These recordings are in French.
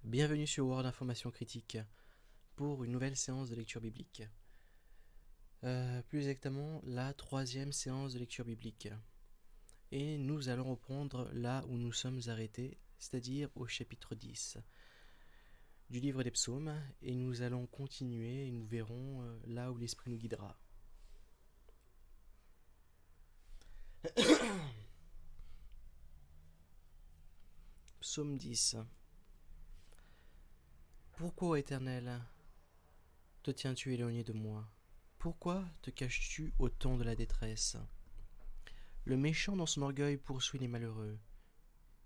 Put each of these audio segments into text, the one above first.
Bienvenue sur Word Information Critique pour une nouvelle séance de lecture biblique. Plus exactement, la troisième séance de lecture biblique. Et nous allons reprendre là où nous sommes arrêtés, c'est-à-dire au chapitre 10 du livre des psaumes, et nous allons continuer et nous verrons là où l'Esprit nous guidera. Psaume 10. Pourquoi, ô Éternel, te tiens-tu éloigné de moi? Pourquoi te caches-tu au temps de la détresse? Le méchant dans son orgueil poursuit les malheureux.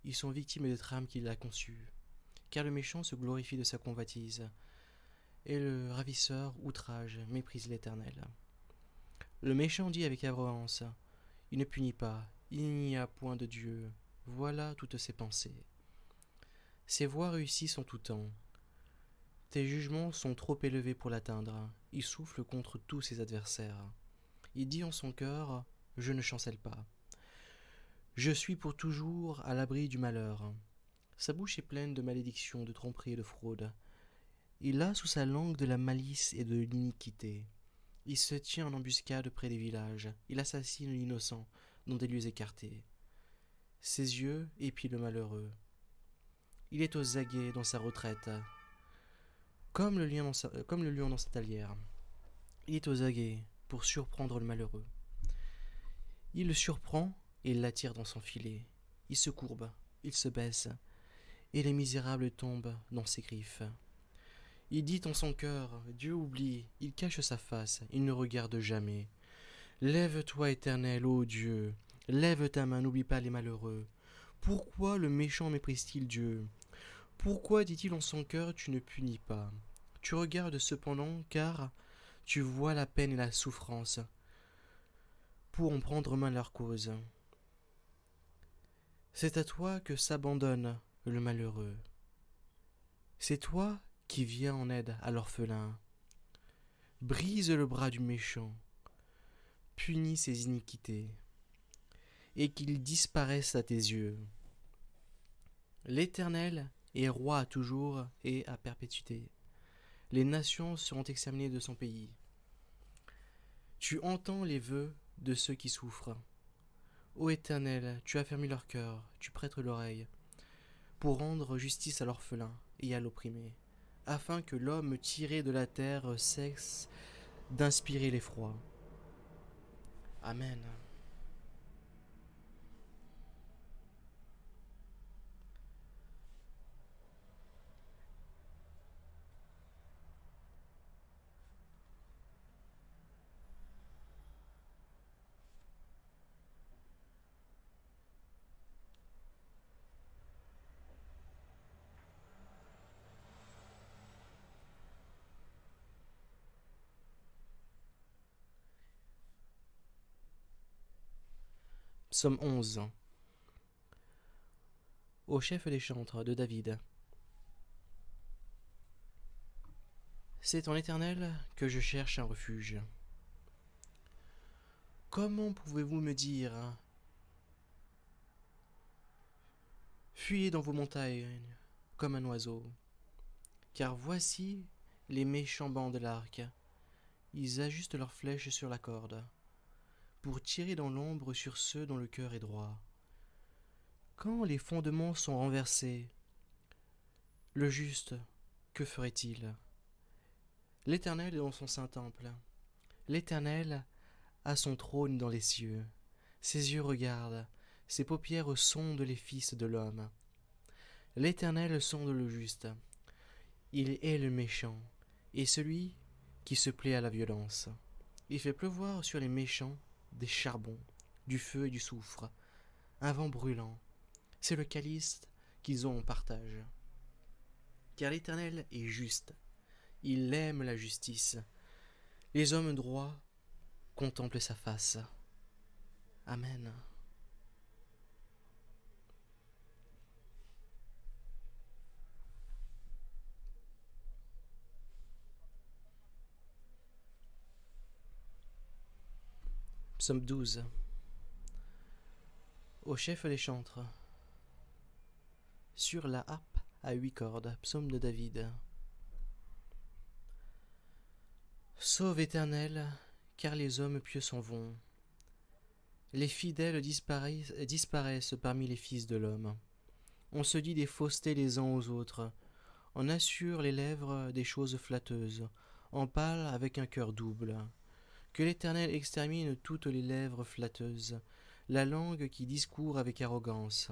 Ils sont victimes de trames qu'il a conçues. Car le méchant se glorifie de sa convoitise, et le ravisseur outrage, méprise l'Éternel. Le méchant dit avec arrogance, il ne punit pas, il n'y a point de Dieu. Voilà toutes ses pensées. Ses voies réussissent en tout temps. Tes jugements sont trop élevés pour l'atteindre. Il souffle contre tous ses adversaires. Il dit en son cœur, je ne chancelle pas. Je suis pour toujours à l'abri du malheur. Sa bouche est pleine de malédictions, de tromperies et de fraude. Il a sous sa langue de la malice et de l'iniquité. Il se tient en embuscade près des villages. Il assassine l'innocent dans des lieux écartés. Ses yeux épient le malheureux. Il est aux aguets dans sa retraite, comme le lion dans sa talière. Il est aux aguets pour surprendre le malheureux. Il le surprend et l'attire dans son filet. Il se courbe, il se baisse, et les misérables tombent dans ses griffes. Il dit en son cœur, Dieu oublie, il cache sa face, il ne regarde jamais. Lève-toi, Éternel, ô Dieu, lève ta main, n'oublie pas les malheureux. Pourquoi le méchant méprise-t-il Dieu? Pourquoi, dit-il en son cœur, tu ne punis pas? Tu regardes cependant, car tu vois la peine et la souffrance, pour en prendre main leur cause. C'est à toi que s'abandonne le malheureux. C'est toi qui viens en aide à l'orphelin. Brise le bras du méchant, punis ses iniquités, et qu'il disparaisse à tes yeux. L'Éternel est roi à toujours et à perpétuité. Les nations seront exterminées de son pays. Tu entends les vœux de ceux qui souffrent. Ô Éternel, tu affermis leur cœur, tu prêtes l'oreille, pour rendre justice à l'orphelin et à l'opprimé, afin que l'homme tiré de la terre cesse d'inspirer l'effroi. Amen. Psaume 11. Au chef des chantres de David. C'est en l'Éternel que je cherche un refuge. Comment pouvez-vous me dire, fuyez dans vos montagnes comme un oiseau? Car voici les méchants bandent l'arc. Ils ajustent leurs flèches sur la corde, pour tirer dans l'ombre sur ceux dont le cœur est droit. Quand les fondements sont renversés, le juste, que ferait-il? L'Éternel est dans son saint temple. L'Éternel a son trône dans les cieux. Ses yeux regardent, ses paupières sondent les fils de l'homme. L'Éternel sonde le juste. Il hait le méchant, et celui qui se plaît à la violence. Il fait pleuvoir sur les méchants des charbons, du feu et du soufre, un vent brûlant. C'est le calice qu'ils ont en partage. Car l'Éternel est juste, il aime la justice. Les hommes droits contemplent sa face. Amen. Psaume 12. Au chef des chantres. Sur la harpe à 8 cordes, psaume de David. Sauve, Éternel, car les hommes pieux s'en vont. Les fidèles disparaissent parmi les fils de l'homme. On se dit des faussetés les uns aux autres. On assure les lèvres des choses flatteuses. On parle avec un cœur double. Que l'Éternel extermine toutes les lèvres flatteuses, la langue qui discourt avec arrogance.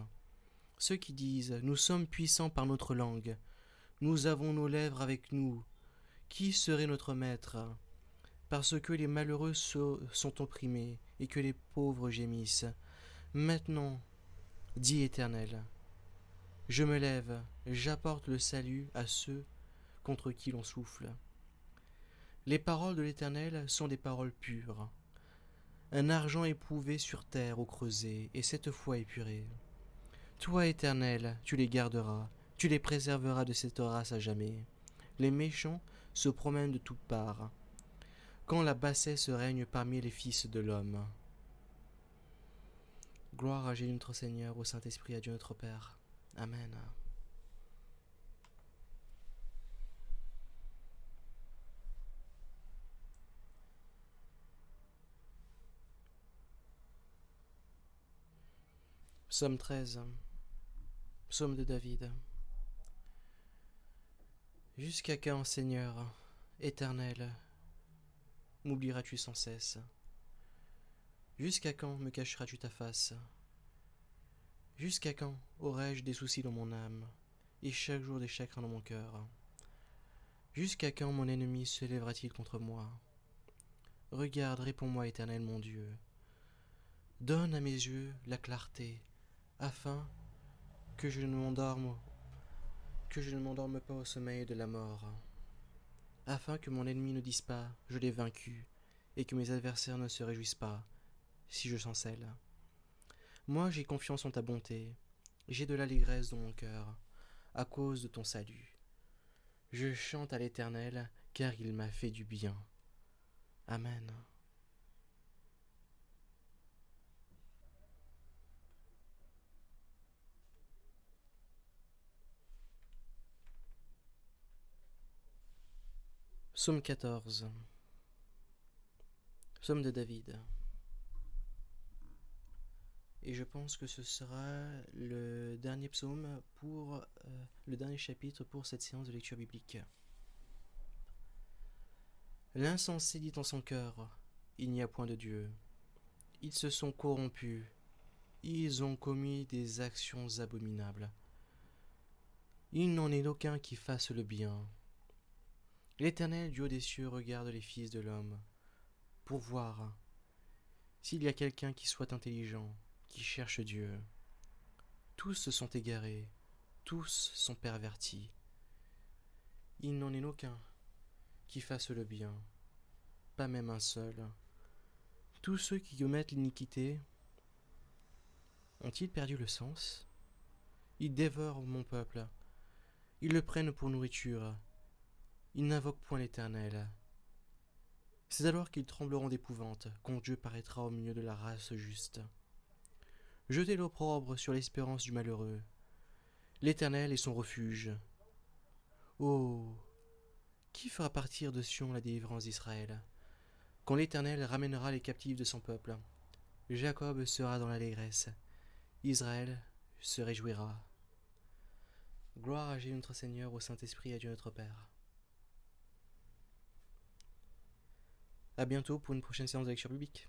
Ceux qui disent « Nous sommes puissants par notre langue, nous avons nos lèvres avec nous. Qui serait notre maître ?» Parce que les malheureux sont opprimés et que les pauvres gémissent. Maintenant, dis Éternel, je me lève, j'apporte le salut à ceux contre qui l'on souffle. Les paroles de l'Éternel sont des paroles pures. Un argent éprouvé sur terre au creuset, et cette fois épuré. Toi, Éternel, tu les garderas, tu les préserveras de cette race à jamais. Les méchants se promènent de toutes parts, quand la bassesse règne parmi les fils de l'homme. Gloire à Jésus notre Seigneur, au Saint-Esprit, à Dieu notre Père. Amen. Psaume 13. Psaume de David. Jusqu'à quand, Seigneur, Éternel, m'oublieras-tu sans cesse? Jusqu'à quand me cacheras-tu ta face? Jusqu'à quand aurai-je des soucis dans mon âme, et chaque jour des chagrins dans mon cœur? Jusqu'à quand mon ennemi se lèvera-t-il contre moi? Regarde, réponds-moi, Éternel mon Dieu. Donne à mes yeux la clarté, afin que je ne m'endorme pas au sommeil de la mort, afin que mon ennemi ne dise pas « je l'ai vaincu », et que mes adversaires ne se réjouissent pas, si je chancelle. Moi j'ai confiance en ta bonté, j'ai de l'allégresse dans mon cœur, à cause de ton salut. Je chante à l'Éternel, car il m'a fait du bien. Amen. Psaume 14. Psaume de David. Et je pense que ce sera le dernier psaume pour le dernier chapitre pour cette séance de lecture biblique. L'insensé dit en son cœur, il n'y a point de Dieu. Ils se sont corrompus, ils ont commis des actions abominables. Il n'en est aucun qui fasse le bien. L'Éternel du haut des cieux regarde les fils de l'homme, pour voir s'il y a quelqu'un qui soit intelligent, qui cherche Dieu. Tous se sont égarés, tous sont pervertis. Il n'en est aucun qui fasse le bien, pas même un seul. Tous ceux qui commettent l'iniquité ont-ils perdu le sens? Ils dévorent mon peuple, ils le prennent pour nourriture, ils n'invoquent point l'Éternel. C'est alors qu'ils trembleront d'épouvante, quand Dieu paraîtra au milieu de la race juste. Jetez l'opprobre sur l'espérance du malheureux. L'Éternel est son refuge. Oh, qui fera partir de Sion la délivrance d'Israël? Quand l'Éternel ramènera les captifs de son peuple, Jacob sera dans l'allégresse, Israël se réjouira. Gloire à Jésus notre Seigneur, au Saint-Esprit et à Dieu notre Père. A bientôt pour une prochaine séance de lecture biblique.